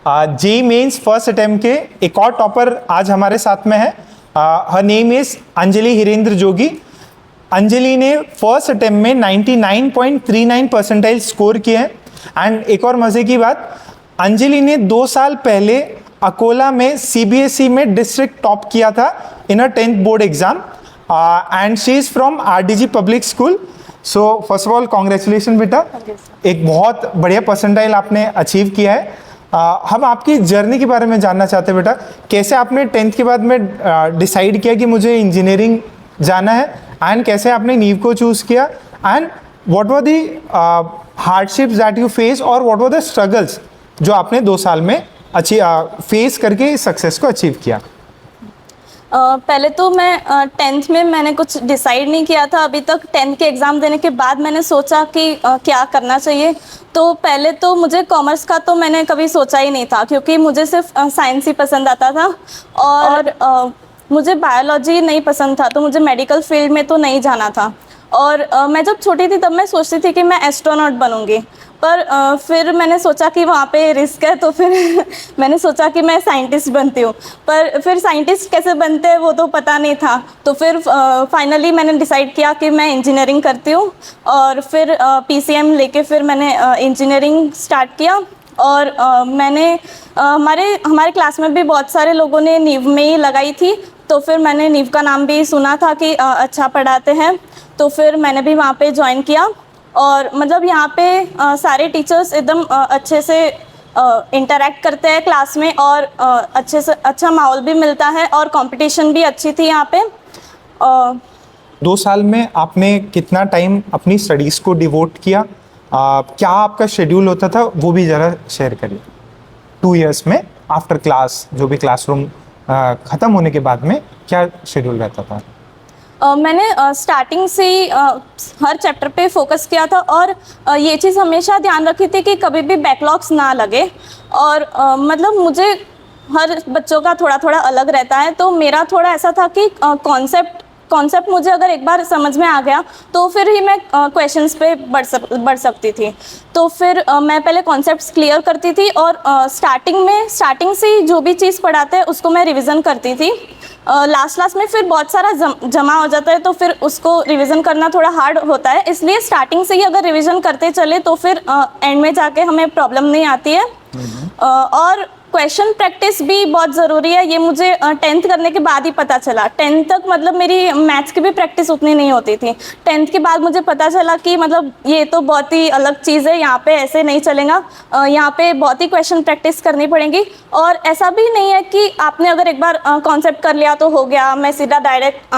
JEE mains first attempt के एक और टॉपर आज हमारे साथ में है। Her name is Anjali Hirendra Jogi. Anjali ने फर्स्ट अटेम्प्ट में 99.39 परसेंटाइल स्कोर किए हैं। एंड एक और मज़े की बात, अंजलि ने 2 साल पहले अकोला में सीबीएसई में डिस्ट्रिक्ट टॉप किया था इन अ 10th board exam and she is from RDG public school. So first of all congratulation बेटा, एक बहुत बढ़िया परसेंटाइल आपने अचीव किया है। हम आपकी जर्नी के बारे में जानना चाहते हैं बेटा, कैसे आपने 10th के बाद में डिसाइड किया कि मुझे इंजीनियरिंग जाना है, एंड कैसे आपने नीव को चूज़ किया, and what were the hardships that you face और व्हाट वर द स्ट्रगल्स जो आपने 2 साल में फेस करके सक्सेस को अचीव किया। पहले तो मैं 10th में मैंने कुछ डिसाइड नहीं किया था अभी तक। 10th के एग्ज़ाम देने के बाद मैंने सोचा कि क्या करना चाहिए। तो पहले तो मुझे कॉमर्स का तो मैंने कभी सोचा ही नहीं था, क्योंकि मुझे सिर्फ साइंस ही पसंद आता था और मुझे बायोलॉजी नहीं पसंद था, तो मुझे मेडिकल फील्ड में तो नहीं जाना था। और मैं जब छोटी थी तब मैं सोचती थी कि मैं एस्ट्रोनॉट बनूंगी, पर फिर मैंने सोचा कि वहाँ पे रिस्क है, तो फिर मैंने सोचा कि मैं साइंटिस्ट बनती हूँ। पर फिर साइंटिस्ट कैसे बनते हैं वो तो पता नहीं था, तो फिर फाइनली मैंने डिसाइड किया कि मैं इंजीनियरिंग करती हूँ। और फिर पीसीएम लेके फिर मैंने इंजीनियरिंग स्टार्ट किया। और मैंने हमारे क्लास में भी बहुत सारे लोगों ने नीव में ही लगाई थी, तो फिर मैंने नीव का नाम भी सुना था कि अच्छा पढ़ाते हैं, तो फिर मैंने भी वहाँ पे ज्वाइन किया। और मतलब यहाँ पे सारे टीचर्स एकदम अच्छे से इंटरेक्ट करते हैं क्लास में, और अच्छे से अच्छा माहौल भी मिलता है, और कंपटीशन भी अच्छी थी यहाँ पे। 2 साल में आपने कितना टाइम अपनी स्टडीज़ को डिवोट किया? क्या आपका शेड्यूल होता था वो भी ज़रा शेयर करिए। 2 इयर्स में आफ्टर क्लास, जो भी क्लासरूम ख़त्म होने के बाद में क्या शेड्यूल रहता था? मैंने स्टार्टिंग से ही हर चैप्टर पे फोकस किया था, और ये चीज़ हमेशा ध्यान रखी थी कि कभी भी बैकलॉग्स ना लगे। और मतलब मुझे हर बच्चों का थोड़ा थोड़ा अलग रहता है, तो मेरा थोड़ा ऐसा था कि कॉन्सेप्ट मुझे अगर एक बार समझ में आ गया तो फिर ही मैं क्वेश्चंस पे बढ़ सकती थी। तो फिर मैं पहले कॉन्सेप्ट्स क्लियर करती थी, और स्टार्टिंग से ही जो भी चीज़ पढ़ाते हैं उसको मैं रिवीजन करती थी। लास्ट में फिर बहुत सारा जमा हो जाता है, तो फिर उसको रिवीजन करना थोड़ा हार्ड होता है। इसलिए स्टार्टिंग से ही अगर रिवीजन करते चले तो फिर एंड में जाके हमें प्रॉब्लम नहीं आती है। और क्वेश्चन प्रैक्टिस भी बहुत ज़रूरी है, ये मुझे 10th करने के बाद ही पता चला। 10th तक मतलब मेरी मैथ्स की भी प्रैक्टिस उतनी नहीं होती थी। 10th के बाद मुझे पता चला कि मतलब ये तो बहुत ही अलग चीज़ है, यहाँ पे ऐसे नहीं चलेगा, यहाँ पे बहुत ही क्वेश्चन प्रैक्टिस करनी पड़ेगी। और ऐसा भी नहीं है कि आपने अगर एक बार कॉन्सेप्ट कर लिया तो हो गया, मैं सीधा डायरेक्ट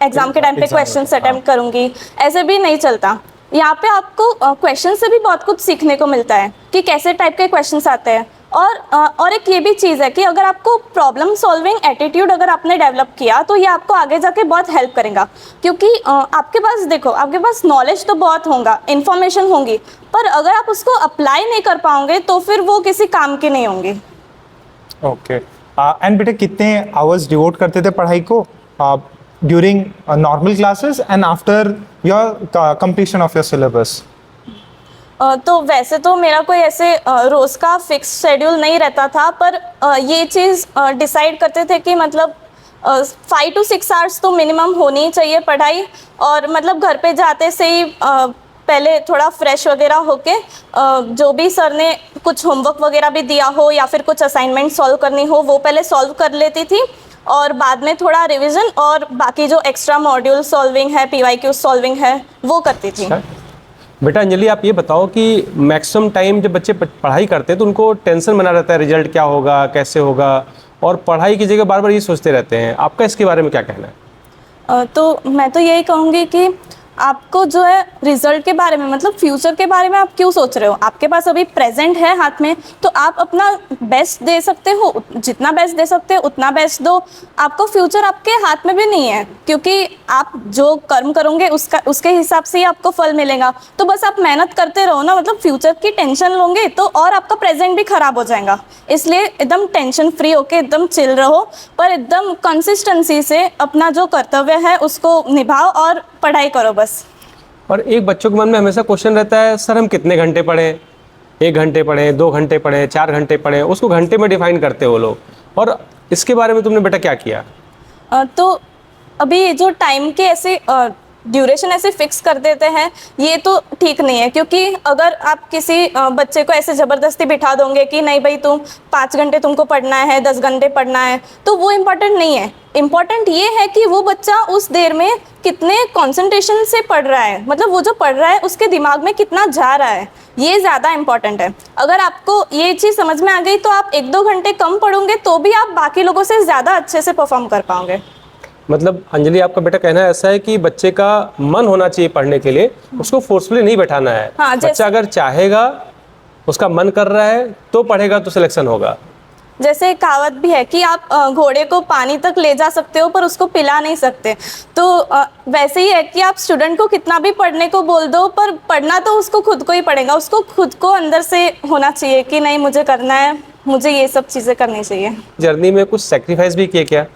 एग्ज़ाम के टाइम पे क्वेश्चन अटेम्प्ट करूँगी, ऐसे भी नहीं चलता। यहाँ पे आपको क्वेश्चन से भी बहुत कुछ सीखने को मिलता है कि कैसे टाइप के क्वेश्चंस आते हैं। और एक ये भी चीज़ है कि अगर आपको प्रॉब्लम सॉल्विंग एटीट्यूड अगर आपने डेवलप किया तो ये आपको आगे जाके बहुत हेल्प करेगा। क्योंकि आपके पास नॉलेज तो बहुत होगा, इन्फॉर्मेशन होंगी, पर अगर आप उसको अप्लाई नहीं कर पाओगे तो फिर वो किसी काम के नहीं होंगे। ओके। एंड बेटा कितने आवर्स डिवोट करते थे पढ़ाई को during normal classes and after your completion of your syllabus? तो वैसे तो मेरा कोई ऐसे रोज़ का फिक्स शेड्यूल नहीं रहता था, पर ये चीज़ डिसाइड करते थे कि मतलब 5 to 6 आवर्स तो मिनिमम होनी ही चाहिए पढ़ाई। और मतलब घर पे जाते से ही पहले थोड़ा फ्रेश वगैरह होके जो भी सर ने कुछ होमवर्क वगैरह भी दिया हो या फिर कुछ असाइनमेंट सॉल्व करनी हो वो पहले सॉल्व कर लेती थी, और बाद में थोड़ा रिवीजन और बाकी जो एक्स्ट्रा मॉड्यूल सॉल्विंग है, PYQ सॉल्विंग है, वो करती थी। बेटा अंजलि, आप ये बताओ कि मैक्सिमम टाइम जब बच्चे पढ़ाई करते हैं तो उनको टेंशन बना रहता है, रिजल्ट क्या होगा, कैसे होगा, और पढ़ाई की जगह बार बार ये सोचते रहते हैं। आपका इसके बारे में क्या कहना है? तो मैं तो यही कहूँगी कि आपको जो है रिजल्ट के बारे में, मतलब फ्यूचर के बारे में आप क्यों सोच रहे हो? आपके पास अभी प्रेजेंट है हाथ में, तो आप अपना बेस्ट दे सकते हो, जितना बेस्ट दे सकते हो उतना बेस्ट दो। आपको फ्यूचर आपके हाथ में भी नहीं है, क्योंकि आप जो कर्म करोगे उसके हिसाब से ही आपको फल मिलेगा। तो बस आप मेहनत करते रहो ना, मतलब फ्यूचर की टेंशन लोगे तो और आपका प्रेजेंट भी खराब हो जाएगा। इसलिए एकदम टेंशन फ्री होके एकदम चिल रहो, पर एकदम कंसिस्टेंसी से अपना जो कर्तव्य है उसको निभाओ और पढ़ाई करो बस। और एक बच्चों के मन में हमेशा क्वेश्चन रहता है, सर हम कितने घंटे पढ़ें, 1 घंटे पढ़ें, 2 घंटे पढ़ें, 4 घंटे पढ़ें, उसको घंटे में डिफाइन करते हैं वो लोग। और इसके बारे में तुमने बेटा क्या किया? तो अभी जो टाइम के ऐसे ड्यूरेशन ऐसे फिक्स कर देते हैं, ये तो ठीक नहीं है, क्योंकि अगर आप किसी बच्चे को ऐसे ज़बरदस्ती बिठा दोगे कि नहीं भाई तुम 5 घंटे तुमको पढ़ना है, 10 घंटे पढ़ना है, तो वो इम्पॉर्टेंट नहीं है। इम्पॉर्टेंट ये है कि वो बच्चा उस देर में कितने कंसंट्रेशन से पढ़ रहा है, मतलब वो जो पढ़ रहा है उसके दिमाग में कितना जा रहा है, ये ज़्यादा इम्पॉर्टेंट है। अगर आपको ये चीज़ समझ में आ गई तो आप 1-2 घंटे कम पढ़ोगे तो भी आप बाकी लोगों से ज़्यादा अच्छे से परफॉर्म कर पाओगे। मतलब अंजलि, आपका बेटा कहना ऐसा है कि बच्चे का मन होना चाहिए पढ़ने के लिए, उसको फोर्सफुली नहीं बैठाना है। हाँ, बच्चा अगर चाहेगा, उसका मन कर रहा है तो पढ़ेगा, तो सिलेक्शन होगा। जैसे कहावत भी है कि आप घोड़े को पानी तक ले जा सकते हो पर उसको पिला नहीं सकते, तो वैसे ही है कि आप स्टूडेंट को कितना भी पढ़ने को बोल दो, पर पढ़ना तो उसको खुद को ही पड़ेगा। उसको खुद को अंदर से होना चाहिए कि नहीं मुझे करना है, मुझे ये सब चीज़ें करनी चाहिए। जर्नी में कुछ सेक्रीफाइस भी किए क्या?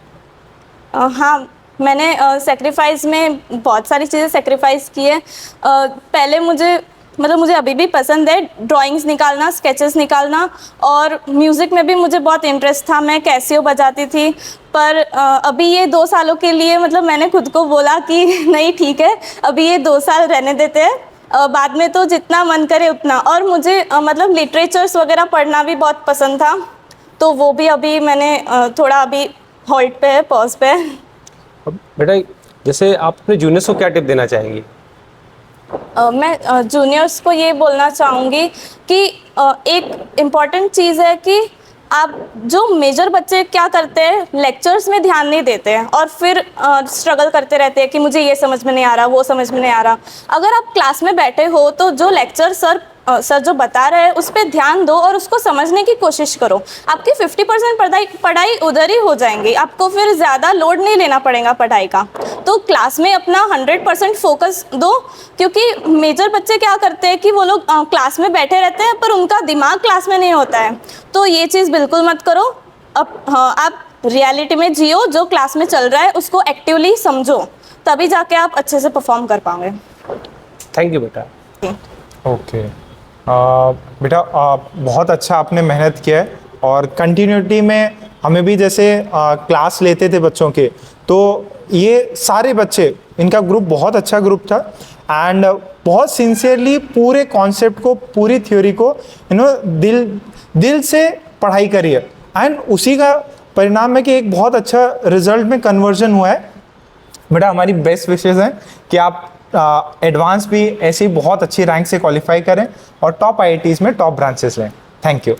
हाँ, मैंने सेक्रीफाइस में बहुत सारी चीज़ें सेक्रीफाइस की है। पहले मुझे अभी भी पसंद है ड्राइंग्स निकालना, स्केचेस निकालना, और म्यूज़िक में भी मुझे बहुत इंटरेस्ट था। मैं कैसियो बजाती थी, पर अभी ये 2 सालों के लिए मतलब मैंने खुद को बोला कि नहीं ठीक है, अभी ये 2 साल रहने देते हैं, बाद में तो जितना मन करे उतना। और मुझे मतलब लिटरेचर्स वगैरह पढ़ना भी बहुत पसंद था, तो वो भी अभी मैंने थोड़ा अभी हॉल्ट पे है, पॉज पे है। अब बेटा, जैसे आप अपने जूनियर्स को क्या टिप देना चाहेंगी? मैं जूनियर्स को ये बोलना चाहूँगी कि एक इम्पॉर्टेंट चीज़ है कि आप जो मेजर बच्चे क्या करते हैं, लेक्चर्स में ध्यान नहीं देते हैं और फिर स्ट्रगल करते रहते हैं कि मुझे ये समझ में नहीं आ रहा, वो समझ में नहीं आ रहा। अगर आप क्लास में बैठे हो तो जो लेक्चर सर जो बता रहे हैं उस पर ध्यान दो और उसको समझने की कोशिश करो। आपकी 50% पढ़ाई उधर ही हो जाएंगी, आपको फिर ज़्यादा लोड नहीं लेना पड़ेगा पढ़ाई का। तो क्लास में अपना 100% फोकस दो, क्योंकि मेजर बच्चे क्या करते हैं कि वो लोग क्लास में बैठे रहते हैं पर उनका दिमाग क्लास में नहीं होता है। तो ये चीज़ बिल्कुल मत करो। आप रियलिटी में जियो, जो क्लास में चल रहा है उसको एक्टिवली समझो, तभी जाके आप अच्छे से परफॉर्म कर पाओगे। थैंक यू बेटा। ओके बेटा, बहुत अच्छा आपने मेहनत किया है, और कंटिन्यूटी में हमें भी जैसे क्लास लेते थे बच्चों के, तो ये सारे बच्चे, इनका ग्रुप बहुत अच्छा ग्रुप था, एंड बहुत सिंसियरली पूरे कॉन्सेप्ट को, पूरी थ्योरी को दिल से पढ़ाई करी है, एंड उसी का परिणाम है कि एक बहुत अच्छा रिजल्ट में कन्वर्जन हुआ है। बेटा, हमारी बेस्ट विशेस हैं कि आप एडवांस भी ऐसी बहुत अच्छी रैंक से क्वालिफाई करें और टॉप आईआईटीज़ में टॉप ब्रांचेस लें। Thank you.